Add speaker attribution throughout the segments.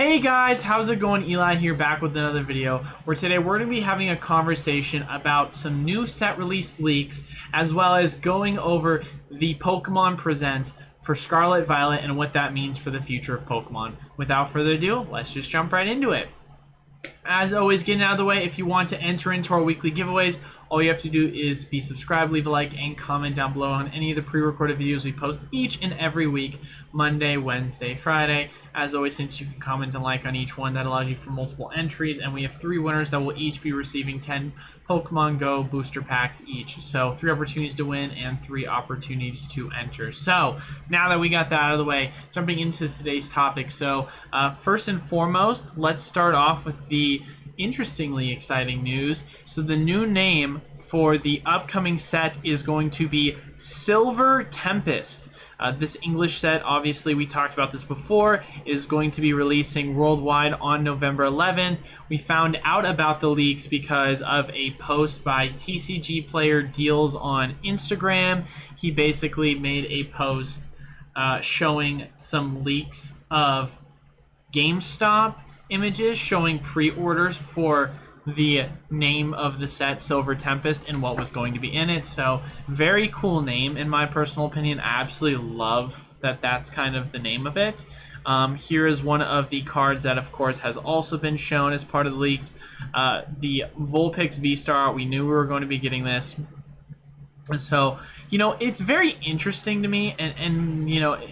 Speaker 1: Hey guys, how's it going? Eli here, back with another video where today we're going to be having a conversation about some new set release leaks, as well as going over the Pokemon Presents for Scarlet, Violet, and what that means for the future of Pokemon. Without further ado, let's just jump right into it. As always, getting out of the way, if you want to enter into our weekly giveaways, all you have to do is be subscribed, leave a like, and comment down below on any of the pre-recorded videos we post each and every week, Monday, Wednesday, Friday. As always, since you can comment and like on each one, that allows you for multiple entries, and we have 3 winners that will each be receiving 10 Pokemon Go booster packs each. So 3 opportunities to win and 3 opportunities to enter. So now that we got that out of the way, jumping into today's topic. So first and foremost, let's start off with the interestingly exciting news. So the new name for the upcoming set is going to be Silver Tempest. This English set, obviously we talked about this before, is going to be releasing worldwide on November 11th. We found out about the leaks because of a post by TCG Player Deals on Instagram. He basically made a post showing some leaks of GameStop images showing pre-orders for the name of the set, Silver Tempest, and what was going to be in it. So very cool name in my personal opinion. I absolutely love that that's kind of the name of it. Here is one of the cards that of course has also been shown as part of the leaks. The Vulpix V-Star, we knew we were going to be getting this. So, you know, it's very interesting to me, and you know,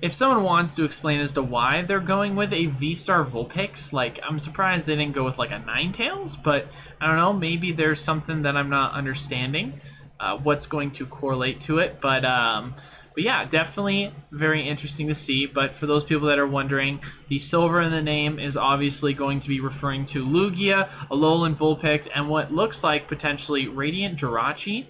Speaker 1: if someone wants to explain as to why they're going with a V-Star Vulpix, like, I'm surprised they didn't go with like a Ninetales, but I don't know, maybe there's something that I'm not understanding what's going to correlate to it, but yeah, definitely very interesting to see. But for those people that are wondering, the silver in the name is obviously going to be referring to Lugia, Alolan Vulpix, and what looks like potentially Radiant Jirachi.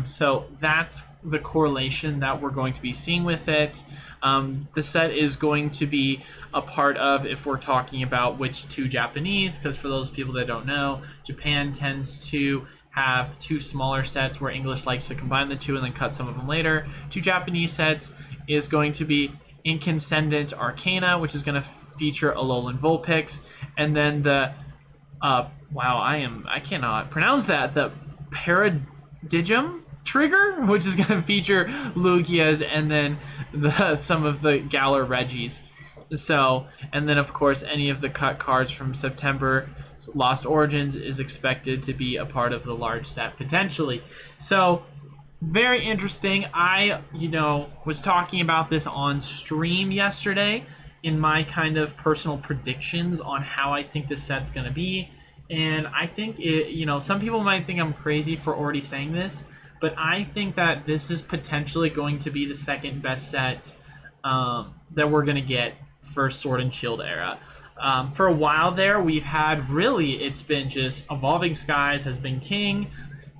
Speaker 1: So that's the correlation that we're going to be seeing with it. The set is going to be a part of, if we're talking about which 2 Japanese, because for those people that don't know, Japan tends to have 2 smaller sets where English likes to combine the 2 and then cut some of them later. 2 Japanese sets is going to be Incandescent Arcana, which is going to feature Alolan Vulpix, and then the wow, I cannot pronounce that, the Paradigm Trigger, which is going to feature Lugias, and then some of the Galar Regis. So, and then of course any of the cut cards from September Lost Origins is expected to be a part of the large set potentially. So very interesting. I, you know, was talking about this on stream yesterday in my kind of personal predictions on how I think this set's going to be. And I think it, you know, some people might think I'm crazy for already saying this, but I think that this is potentially going to be the second best set that we're going to get for Sword and Shield era. For a while there, we've had really, it's been just Evolving Skies has been king.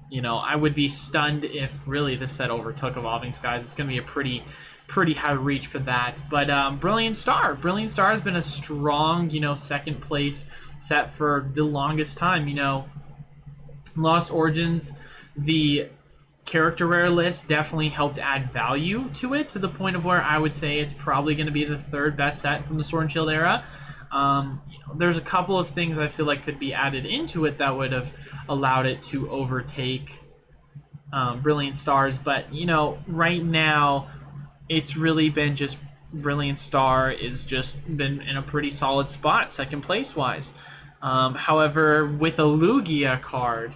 Speaker 1: You know, I would be stunned if really this set overtook Evolving Skies. It's going to be a pretty high reach for that. But Brilliant Star has been a strong, you know, second place set for the longest time. You know, Lost Origins, the character rare list definitely helped add value to it, to the point of where I would say it's probably going to be the 3rd best set from the Sword and Shield era. You know, there's a couple of things I feel like could be added into it that would have allowed it to overtake Brilliant Stars, but you know, right now it's really been just Brilliant Star is just been in a pretty solid spot, second place wise. However, with a Lugia card,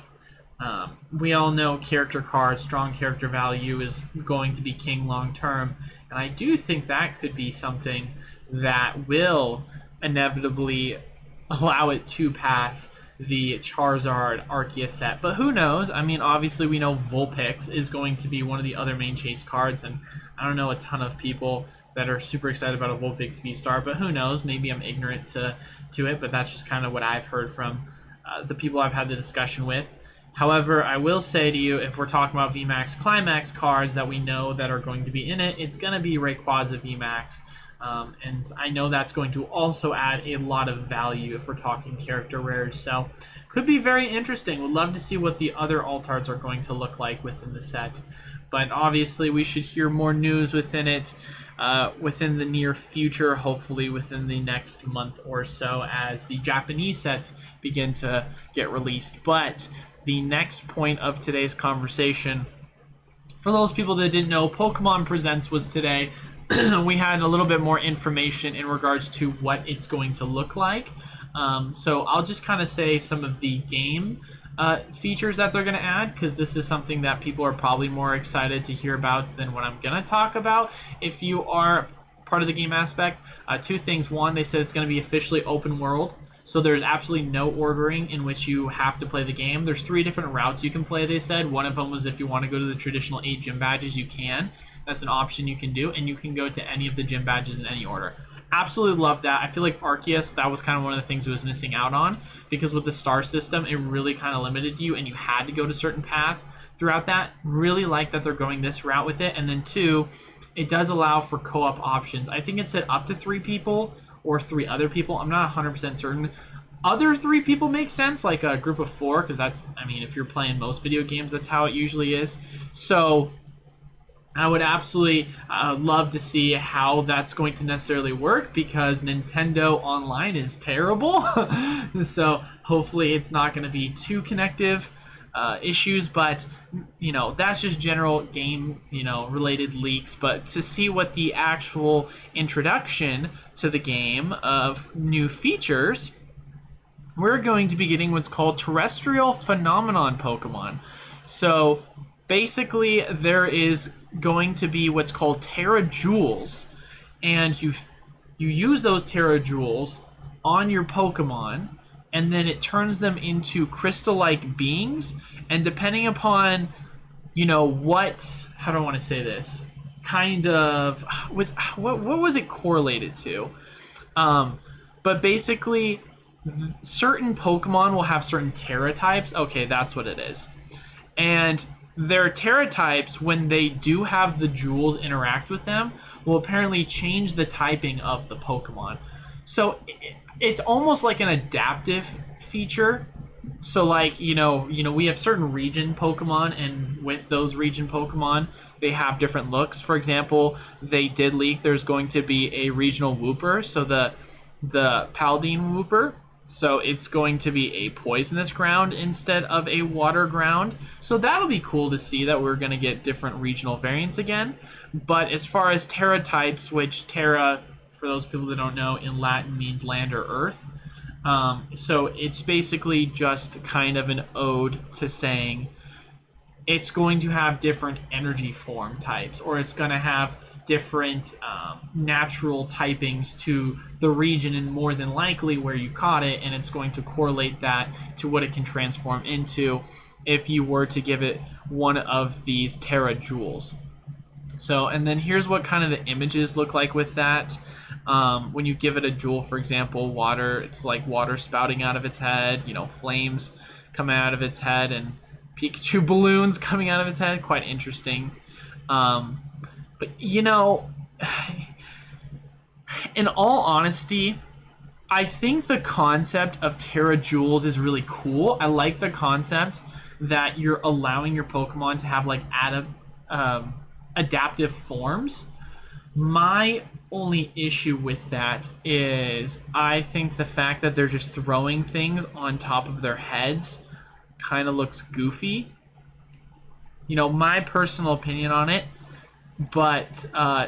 Speaker 1: we all know character cards, strong character value is going to be king long term, and I do think that could be something that will inevitably allow it to pass the Charizard Arceus set. But who knows? I mean, obviously we know Vulpix is going to be one of the other main chase cards, and I don't know a ton of people that are super excited about a Vulpix V-Star, but who knows? Maybe I'm ignorant to it, but that's just kind of what I've heard from the people I've had the discussion with. However, I will say to you, if we're talking about VMAX Climax cards that we know that are going to be in it, it's going to be Rayquaza VMAX. And I know that's going to also add a lot of value if we're talking character rares. So, could be very interesting. Would love to see what the other Altards are going to look like within the set. But obviously we should hear more news within it within the near future, hopefully within the next month or so, as the Japanese sets begin to get released. But the next point of today's conversation, for those people that didn't know, Pokemon Presents was today. We had a little bit more information in regards to what it's going to look like. So I'll just kind of say some of the game features that they're going to add, because this is something that people are probably more excited to hear about than what I'm going to talk about. If you are part of the game aspect, two things. One, they said it's going to be officially open world. So there's absolutely no ordering in which you have to play the game. There's 3 different routes you can play, they said. One of them was if you want to go to the traditional 8 gym badges, you can. That's an option you can do, and you can go to any of the gym badges in any order. Absolutely love that. I feel like Arceus, that was kind of one of the things it was missing out on, because with the star system, it really kind of limited you, and you had to go to certain paths throughout that. Really like that they're going this route with it. And then 2, it does allow for co-op options. I think it said up to 3 people or 3 other people. I'm not 100% certain. Other 3 people make sense, like a group of 4, because that's, I mean, if you're playing most video games, that's how it usually is. So I would absolutely love to see how that's going to necessarily work, because Nintendo Online is terrible. So hopefully it's not going to be too connective issues, but you know, that's just general game, you know, related leaks. But to see what the actual introduction to the game of new features, we're going to be getting what's called terrestrial phenomenon Pokemon. So basically there is going to be what's called Terra Jewels, and you use those Terra Jewels on your Pokemon, and then it turns them into crystal-like beings. And depending upon, you know, what, how do I want to say this, kind of what was it correlated to? But basically, certain Pokemon will have certain Terra types. Okay, that's what it is. And their Terra types, when they do have the jewels interact with them, will apparently change the typing of the Pokemon. So it's almost like an adaptive feature. So like, you know, we have certain region Pokemon, and with those region Pokemon, they have different looks. For example, they did leak there's going to be a regional Wooper, so the Paladin Wooper. So it's going to be a poisonous ground instead of a water ground. So that'll be cool to see that we're going to get different regional variants again. But as far as Terra types, which Terra, for those people that don't know, in Latin means land or earth. So it's basically just kind of an ode to saying it's going to have different energy form types, or it's going to have different natural typings to the region, and more than likely where you caught it, and it's going to correlate that to what it can transform into if you were to give it one of these Terra Jewels. So, and then here's what kind of the images look like with that. When you give it a jewel, for example, water, it's like water spouting out of its head, you know, flames coming out of its head, and Pikachu balloons coming out of its head. Quite interesting. But, you know, in all honesty, I think the concept of Terra Jewels is really cool. I like the concept that you're allowing your Pokemon to have, like, adaptive forms. My only issue with that is I think the fact that they're just throwing things on top of their heads kind of looks goofy. You know, my personal opinion on it. But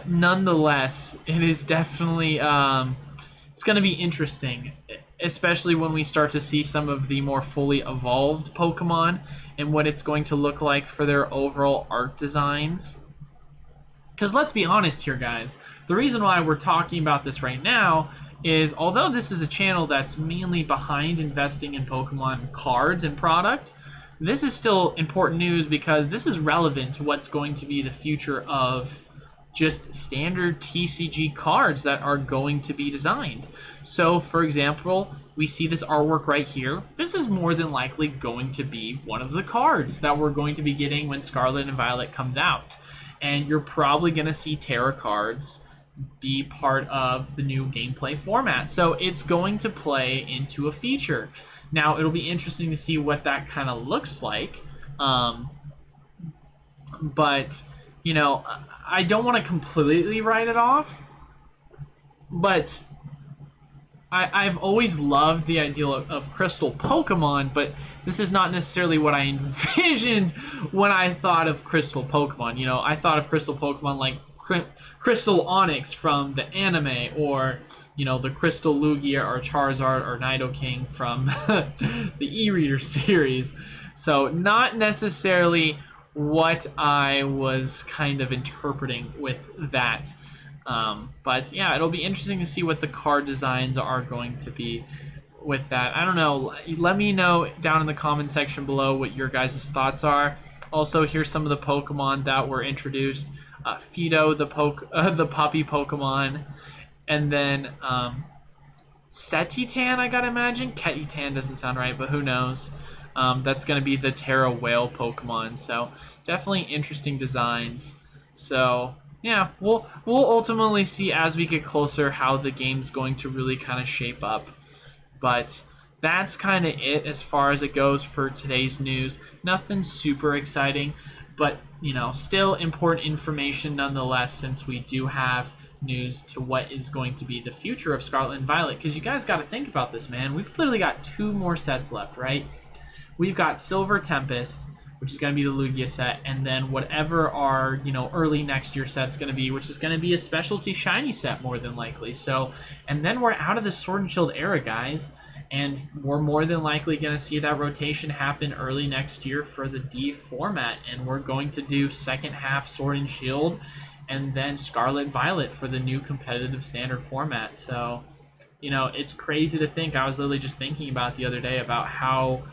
Speaker 1: nonetheless, it is definitely, it's going to be interesting, especially when we start to see some of the more fully evolved Pokemon and what it's going to look like for their overall art designs. Because let's be honest here, guys, the reason why we're talking about this right now is, although this is a channel that's mainly behind investing in Pokemon cards and product, this is still important news, because this is relevant to what's going to be the future of just standard TCG cards that are going to be designed. So, for example, we see this artwork right here. This is more than likely going to be one of the cards that we're going to be getting when Scarlet and Violet comes out. And you're probably going to see Terra cards be part of the new gameplay format. So it's going to play into a feature. Now, it'll be interesting to see what that kind of looks like. But, you know, I don't want to completely write it off, but I've always loved the idea of crystal Pokemon, but this is not necessarily what I envisioned when I thought of crystal Pokemon. You know, I thought of crystal Pokemon like Crystal Onyx from the anime, or, you know, the Crystal Lugia or Charizard or Nidoking from the e-reader series. So not necessarily what I was kind of interpreting with that. But yeah, it'll be interesting to see what the card designs are going to be with that. I don't know. Let me know down in the comment section below what your guys' thoughts are. Also, here's some of the Pokemon that were introduced. Fido, the puppy Pokemon, and then Setitan, I gotta imagine. Ketitan doesn't sound right, but who knows? That's gonna be the Terra Whale Pokemon. So definitely interesting designs. So yeah, we'll ultimately see as we get closer how the game's going to really kind of shape up. But that's kind of it as far as it goes for today's news. Nothing super exciting, but, you know, still important information nonetheless, since we do have news to what is going to be the future of Scarlet and Violet. Because you guys got to think about this, man. We've literally got 2 more sets left, right? We've got Silver Tempest, which is going to be the Lugia set, and then whatever our, you know, early next year set's going to be, which is going to be a specialty shiny set more than likely. So, and then we're out of the Sword and Shield era, guys. And we're more than likely going to see that rotation happen early next year for the D format. And we're going to do second half Sword and Shield and then Scarlet Violet for the new competitive standard format. So, you know, it's crazy to think. I was literally just thinking about the other day about how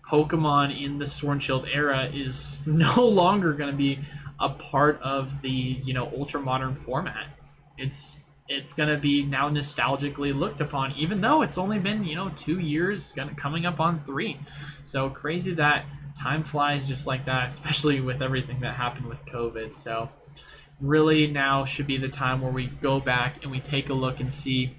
Speaker 1: Pokemon in the Sword and Shield era is no longer going to be a part of the, you know, ultra modern format. It's going to be now nostalgically looked upon, even though it's only been, you know, 2 years, coming up on 3. So crazy that time flies just like that, especially with everything that happened with COVID. So really now should be the time where we go back and we take a look and see,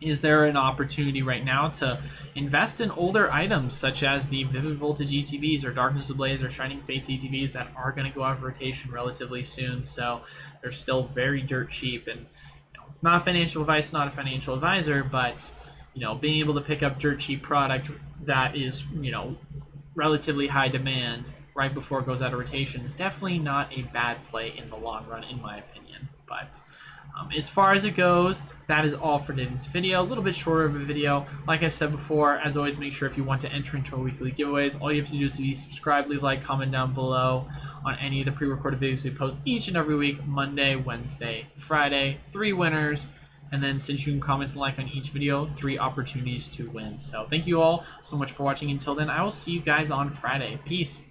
Speaker 1: is there an opportunity right now to invest in older items such as the Vivid Voltage ETBs or Darkness Ablaze or Shining Fates ETBs that are going to go out of rotation relatively soon. So they're still very dirt cheap, and not financial advice, not a financial advisor, but, you know, being able to pick up dirt cheap product that is, you know, relatively high demand right before it goes out of rotation is definitely not a bad play in the long run, in my opinion. But as far as it goes, that is all for today's video. A little bit shorter of a video. Like I said before, as always, make sure if you want to enter into our weekly giveaways, all you have to do is be subscribe, leave a like, comment down below on any of the pre-recorded videos we post each and every week, Monday, Wednesday, Friday. 3 winners, and then since you can comment and like on each video, 3 opportunities to win. So thank you all so much for watching. Until then, I will see you guys on Friday. Peace.